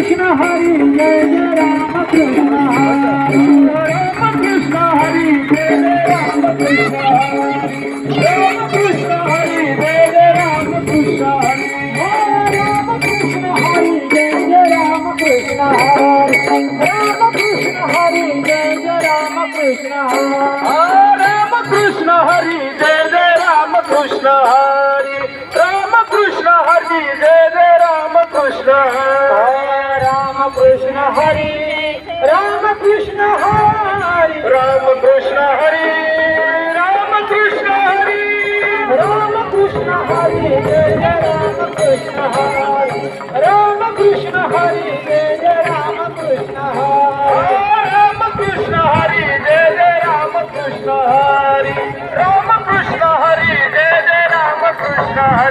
Krishna Hari Jai Jai Ram Krishna Hari Ram Krishna Hari Jai Jai Ram Krishna Hari Ram Krishna Hari Jai Jai Ram Krishna Hari Ram Krishna Hari Jai Jai Ram Krishna Hari Ram Krishna Hari Jai Jai Ram Krishna Hari Ram Krishna Hari Jai Jai Ram Krishna Hari Ram Krishna Hari Jai Jai Ram Krishna Hari Ram Krishna Hari Ram Krishna Hari Ram